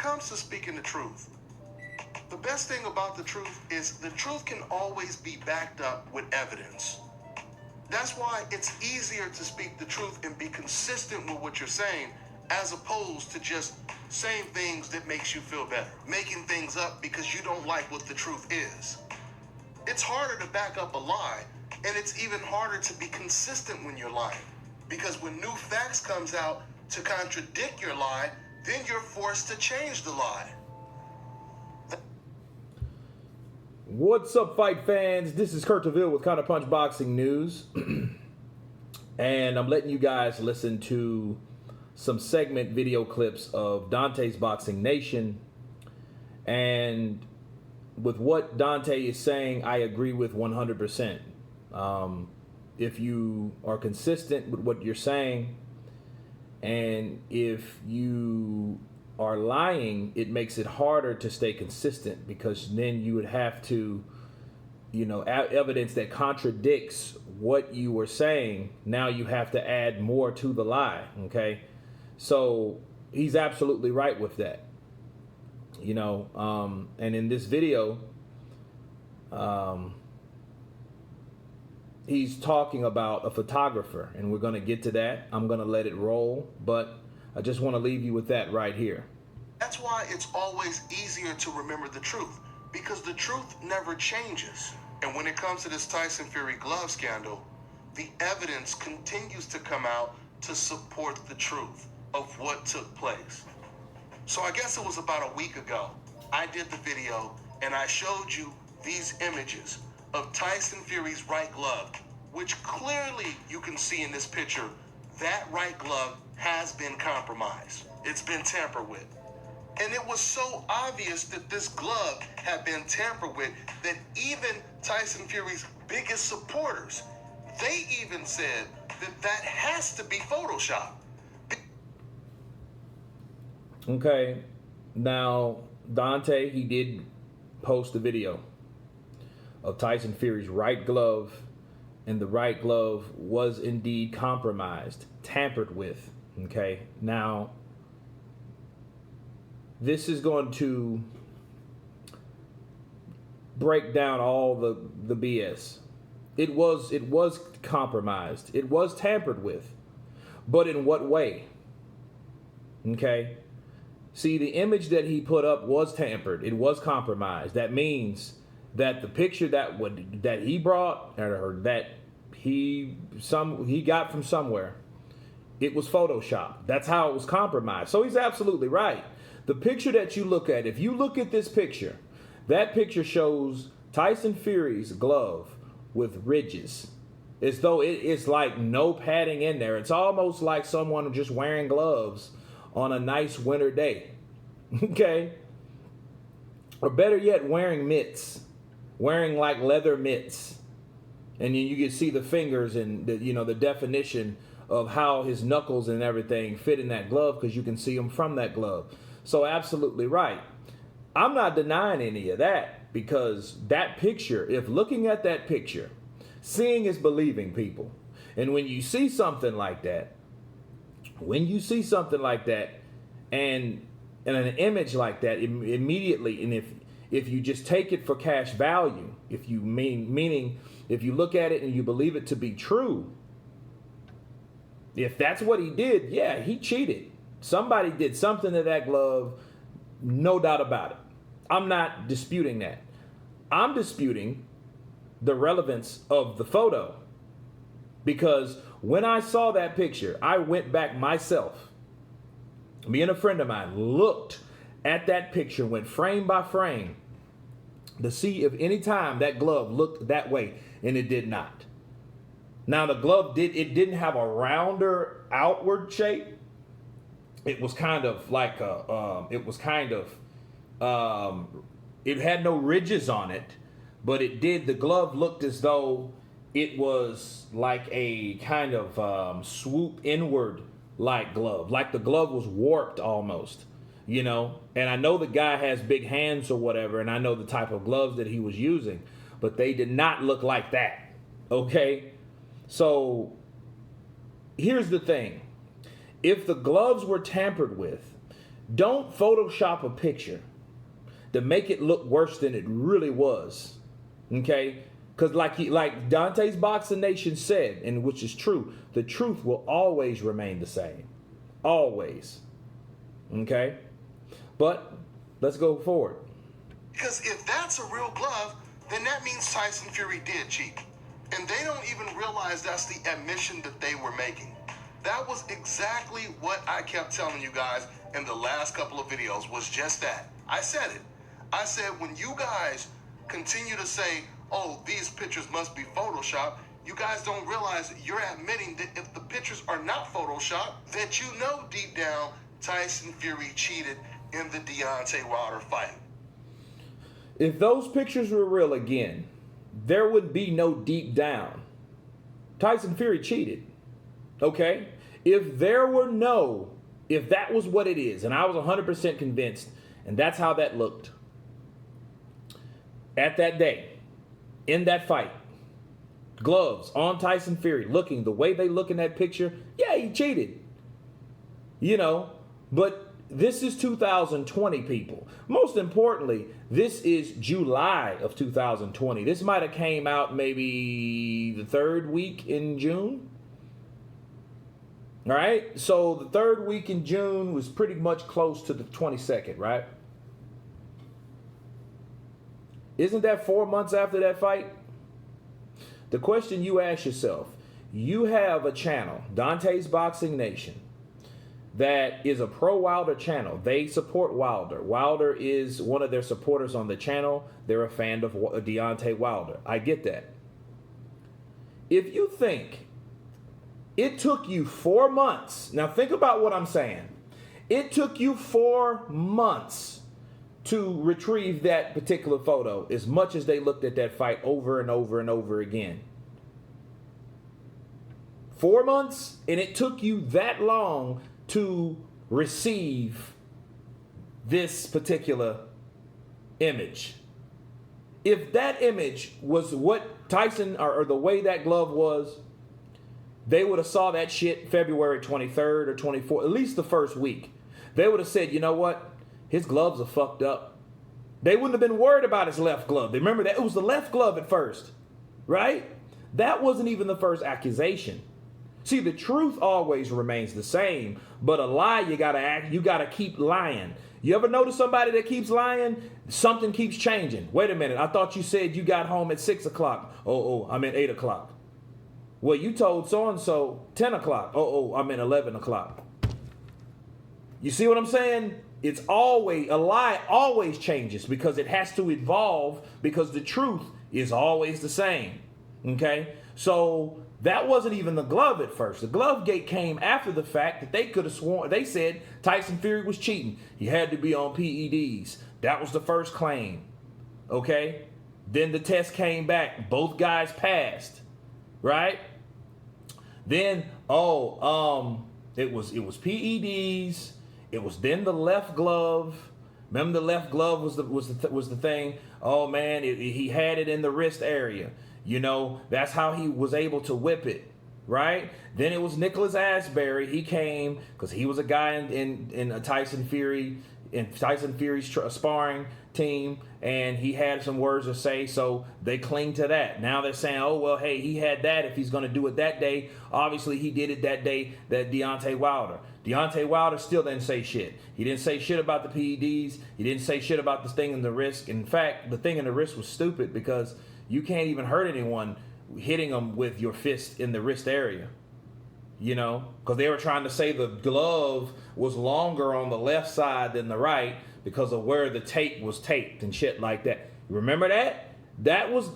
comes to speaking the truth, the best thing about the truth is the truth can always be backed up with evidence. That's why it's easier to speak the truth and be consistent with what you're saying, as opposed to just saying things that makes you feel better, making things up because you don't like what the truth is. It's harder to back up a lie, and it's even harder to be consistent when you're lying, because when new facts comes out to contradict your lie, then you're forced to change the lie. What's up, fight fans? This is Kurt DeVille with Counterpunch Boxing News. And I'm letting you guys listen to some segment video clips of Donte's Boxing Nation. And with what Donte is saying, I agree with 100%. If you are consistent with what you're saying, and if you are lying, it makes it harder to stay consistent, because then you would have to, evidence that contradicts what you were saying. Now you have to add more to the lie. Okay. So he's absolutely right with that, and in this video, he's talking about a photographer, and we're going to get to that. I'm going to let it roll, but I just want to leave you with that right here. That's why it's always easier to remember the truth, because the truth never changes. And when it comes to this Tyson Fury glove scandal, the evidence continues to come out to support the truth of what took place. So I guess it was about a week ago, I did the video and I showed you these images of Tyson Fury's right glove, which clearly you can see in this picture, that right glove has been compromised. It's been tampered with. And it was so obvious that this glove had been tampered with that even Tyson Fury's biggest supporters, they even said that that has to be Photoshop. Okay, now Donte, he did post a video of Tyson Fury's right glove, and the right glove was indeed compromised, tampered with. Okay, now this is going to break down all the BS. It was compromised. It was tampered with. But in what way? Okay? See, the image that he put up was tampered. It was compromised. That means that the picture that he brought, or that he got from somewhere, it was Photoshopped. That's how it was compromised. So he's absolutely right. The picture that you look at, if you look at this picture, that picture shows Tyson Fury's glove with ridges, as though it's like no padding in there. It's almost like someone just wearing gloves on a nice winter day. Okay? Or better yet, wearing mitts, wearing like leather mitts. And then you can see the fingers and the definition of how his knuckles and everything fit in that glove, because you can see them from that glove. So absolutely right. I'm not denying any of that, because that picture, if looking at that picture, seeing is believing, people. And when you see something like that, and an image like that, immediately, and if you just take it for cash value, if you meaning if you look at it and you believe it to be true, if that's what he did, yeah, he cheated. Somebody did something to that glove, no doubt about it. I'm not disputing that. I'm disputing the relevance of the photo, because when I saw that picture, I went back myself. Me and a friend of mine looked at that picture, went frame by frame, to see if any time that glove looked that way, and it did not. Now the glove didn't have a rounder outward shape. It was kind of like it had no ridges on it, but the glove looked as though it was like a kind of swoop inward like glove, like the glove was warped almost, and I know the guy has big hands or whatever, and I know the type of gloves that he was using, but they did not look like that. Okay, so here's the thing. If the gloves were tampered with, Don't Photoshop a picture to make it look worse than it really was. Okay? Because like Dante's Boxing Nation said, and which is true, the truth will always remain the same. Always. Okay? But let's go forward. Because if that's a real glove, then that means Tyson Fury did cheat. And they don't even realize that's the admission that they were making. That was exactly what I kept telling you guys in the last couple of videos, was just that. I said it. I said, when you guys continue to say, oh, these pictures must be Photoshopped, you guys don't realize that you're admitting that if the pictures are not Photoshopped, that you know deep down Tyson Fury cheated in the Deontay Wilder fight. If those pictures were real again, there would be no deep down. Tyson Fury cheated. Okay? If that was what it is, and I was 100% convinced, and that's how that looked at that day, in that fight, gloves on Tyson Fury, looking the way they look in that picture, yeah, he cheated. But this is 2020, people. Most importantly, this is July of 2020. This might have came out maybe the third week in June. All right? So the third week in June was pretty much close to the 22nd, right? Isn't that 4 months after that fight? The question you ask yourself, you have a channel, Dante's Boxing Nation, that is a pro-Wilder channel. They support Wilder. Wilder is one of their supporters on the channel. They're a fan of Deontay Wilder. I get that. If you think it took you 4 months, now think about what I'm saying. It took you 4 months to retrieve that particular photo as much as they looked at that fight over and over and over again. 4 months, and it took you that long to receive this particular image. If that image was what Tyson, or the way that glove was, they would have saw that shit February 23rd or 24th, at least the first week. They would have said, you know what? His gloves are fucked up. They wouldn't have been worried about his left glove. They remember that it was the left glove at first, right? That wasn't even the first accusation. See, the truth always remains the same, but a lie, you gotta keep lying. You ever notice somebody that keeps lying? Something keeps changing. Wait a minute, I thought you said you got home at 6 o'clock. Oh, I'm at 8 o'clock. Well, you told so-and-so 10 o'clock. Oh, I'm at 11 o'clock. You see what I'm saying? It's always, a lie always changes because it has to evolve, because the truth is always the same. Okay? So that wasn't even the glove at first. The glove gate came after the fact that they could have sworn, they said Tyson Fury was cheating. He had to be on PEDs. That was the first claim. Okay? Then the test came back. Both guys passed. Right? Then, it was PEDs. It was then the left glove. Remember, the left glove was the thing. Oh man, he had it in the wrist area. That's how he was able to whip it, right? Then it was Nicholas Asbury. He came because he was a guy in Tyson Fury's sparring team, and he had some words to say, so they cling to that. Now they're saying, oh, well, hey, he had that. If he's going to do it that day, obviously he did it that day, that Deontay Wilder. Deontay Wilder still didn't say shit. He didn't say shit about the PEDs. He didn't say shit about the thing in the wrist. In fact, the thing in the wrist was stupid because you can't even hurt anyone hitting them with your fist in the wrist area. Because they were trying to say the glove was longer on the left side than the right because of where the tape was taped and shit like that. Remember that?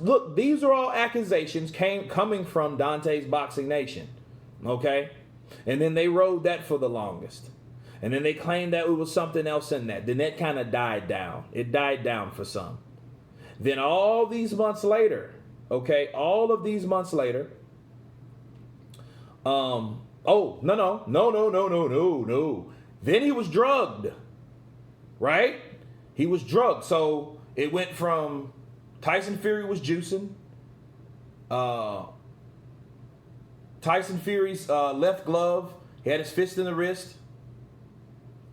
Look, these are all accusations coming from Dante's Boxing Nation. Okay? And then they rode that for the longest. And then they claimed that it was something else in that. Then that kind of died down. It died down for some. Then all these months later, okay, no. Then he was drugged, right? He was drugged. So it went from Tyson Fury was juicing. Tyson Fury's left glove, he had his fist in the wrist.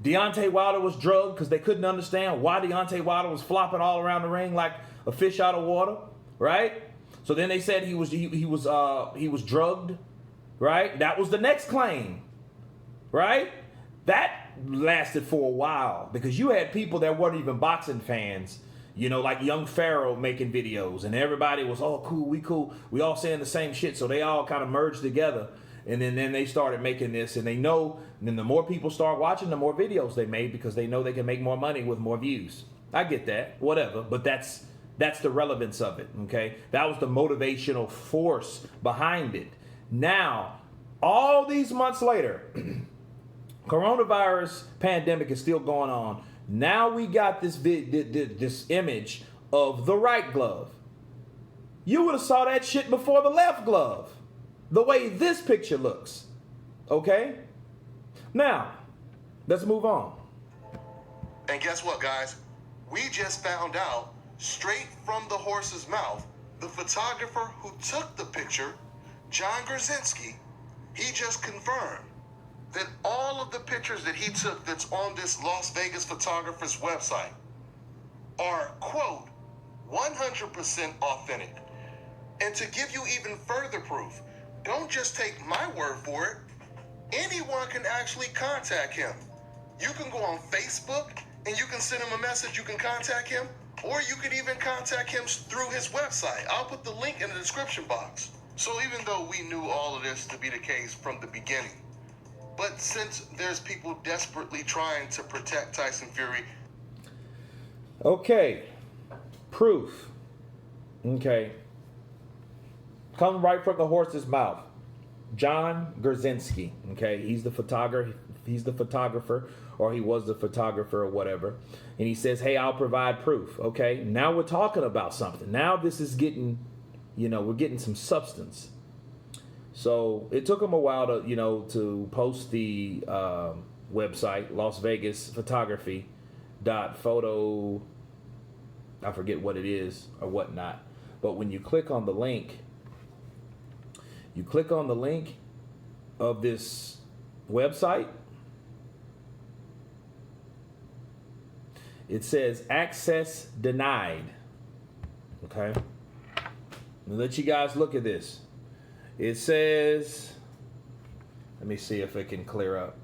Deontay Wilder was drugged because they couldn't understand why Deontay Wilder was flopping all around the ring like a fish out of water, right? So then they said he was drugged, right? That was the next claim, right? That lasted for a while because you had people that weren't even boxing fans, like Young Pharaoh making videos, and everybody was, oh, cool, we all saying the same shit, so they all kind of merged together. And then they started making this, and then the more people start watching, the more videos they made because they know they can make more money with more views. I get that, whatever, but that's the relevance of it, okay? That was the motivational force behind it. Now, all these months later, coronavirus pandemic is still going on. Now we got this image of the right glove. You would have saw that shit before the left glove. The way this picture looks. Okay? Now, let's move on. And guess what, guys? We just found out, straight from the horse's mouth, the photographer who took the picture, John Gurzinski, he just confirmed that all of the pictures that he took that's on this Las Vegas photographer's website are, quote, 100% authentic. And to give you even further proof, don't just take my word for it. Anyone can actually contact him. You can go on Facebook and you can send him a message. You can contact him, or you can even contact him through his website. I'll put the link in the description box. So even though we knew all of this to be the case from the beginning, but since there's people desperately trying to protect Tyson Fury. Okay. Proof. Okay. Come right from the horse's mouth. John Gurzinski, okay? He's the photographer, or he was the photographer or whatever. And he says, hey, I'll provide proof, okay? Now we're talking about something. Now this is getting, we're getting some substance. So it took him a while to, to post the website, Las Vegas Photography .photo, I forget what it is or whatnot. But when you click on the link, of this website, it says access denied. Okay? I'll let you guys look at this. It says, let me see if it can clear up.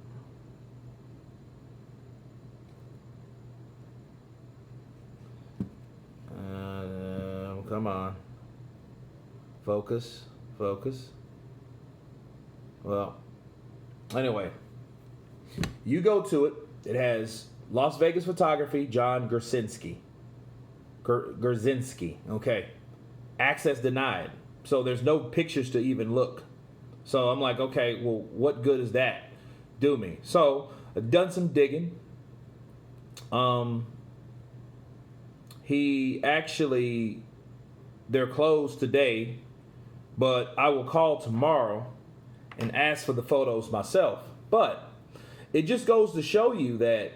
Come on. Focus. Well, anyway, you go to it. It has Las Vegas Photography, John Gurzinski. Gurzinski, okay. Access denied. So there's no pictures to even look. So I'm like, okay, well, what good does that do me? So I've done some digging. They're closed today, but I will call tomorrow and ask for the photos myself. But it just goes to show you that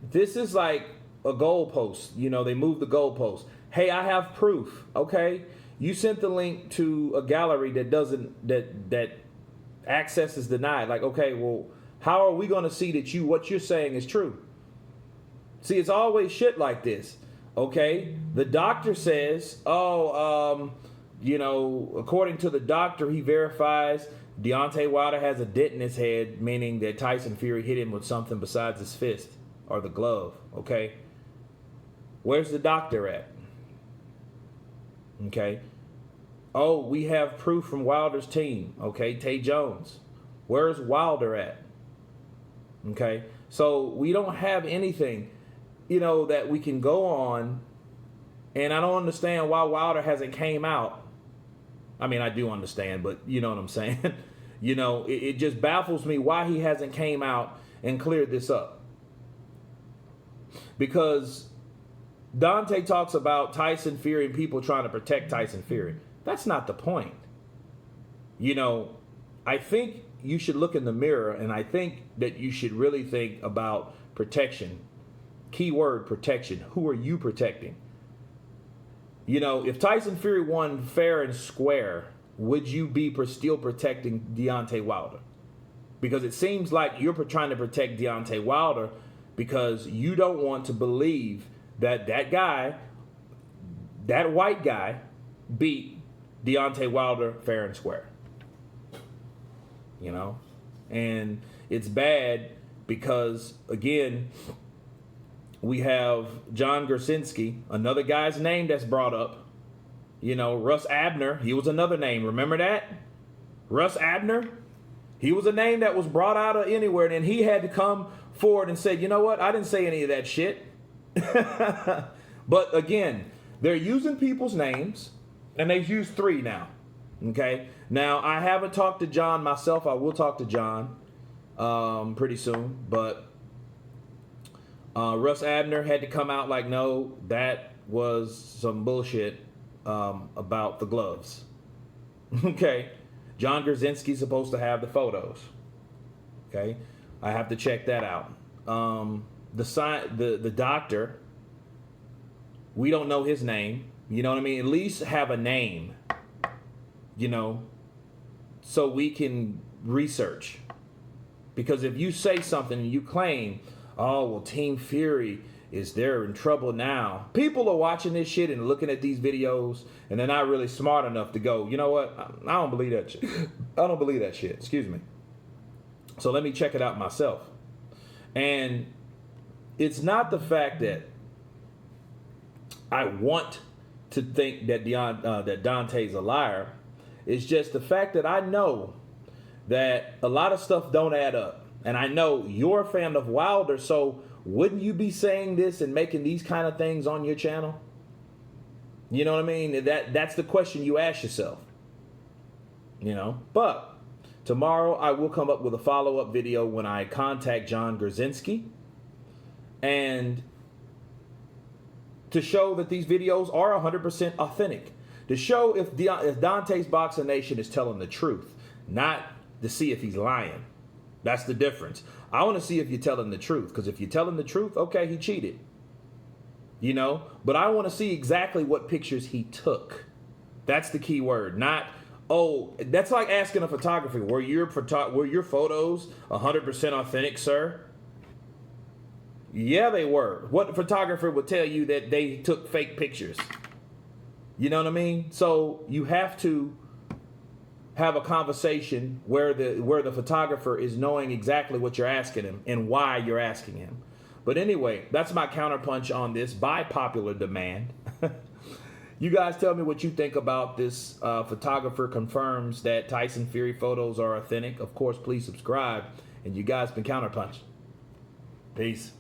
this is like a goalpost. They move the goalpost. Hey, I have proof. Okay, you sent the link to a gallery that access is denied. Like, okay, well, how are we going to see that what you're saying is true? See, it's always shit like this. Okay, the doctor says, according to the doctor, he verifies Deontay Wilder has a dent in his head, meaning that Tyson Fury hit him with something besides his fist or the glove, okay? Where's the doctor at? Okay. Oh, we have proof from Wilder's team, okay? Tay Jones. Where's Wilder at? Okay. So we don't have anything, that we can go on, and I don't understand why Wilder hasn't came out. I mean, I do understand, but you know what I'm saying? It just baffles me why he hasn't came out and cleared this up. Because Donte talks about Tyson Fury and people trying to protect Tyson Fury. That's not the point. I think you should look in the mirror, and I think that you should really think about protection. Keyword protection. Who are you protecting? If Tyson Fury won fair and square, would you be still protecting Deontay Wilder? Because it seems like you're trying to protect Deontay Wilder because you don't want to believe that that white guy, beat Deontay Wilder fair and square. You know? And it's bad because, again, we have John Gurzinski, another guy's name that's brought up. You know, Russ Abner, he was another name. Remember that? Russ Abner? He was a name that was brought out of anywhere, and he had to come forward and say, you know what? I didn't say any of that shit. But again, they're using people's names, and they've used 3 now. Okay? Now, I haven't talked to John myself. I will talk to John pretty soon. But Russ Abner had to come out like, no, that was some bullshit about the gloves. Okay? John Gurzinski's supposed to have the photos. Okay? I have to check that out. The doctor, we don't know his name. You know what I mean? At least have a name, you know, so we can research. Because if you say something and you claim, oh, well, Team Fury is there in trouble now. People are watching this shit and looking at these videos, and they're not really smart enough to go, you know what? I don't believe that shit. I don't believe that shit. Excuse me. So let me check it out myself. And it's not the fact that I want to think that that Donte's a liar. It's just the fact that I know that a lot of stuff don't add up. And I know you're a fan of Wilder, so wouldn't you be saying this and making these kind of things on your channel? You know what I mean? That's the question you ask yourself. You know? But tomorrow I will come up with a follow-up video when I contact John Gurzinski, and to show that these videos are 100% authentic. To show if Donte's Boxing Nation is telling the truth, not to see if he's lying. That's the difference. I want to see if you're telling the truth, because if you're telling the truth, okay, he cheated. You know? But I want to see exactly what pictures he took. That's the key word. Not, oh, that's like asking a photographer, were your photos 100% authentic, sir? Yeah, they were. What photographer would tell you that they took fake pictures? You know what I mean? So you have to have a conversation where the photographer is knowing exactly what you're asking him and why you're asking him. But anyway, that's my counterpunch on this by popular demand. You guys tell me what you think about this. Photographer confirms that Tyson Fury photos are authentic. Of course, please subscribe. And you guys been counterpunched. Peace.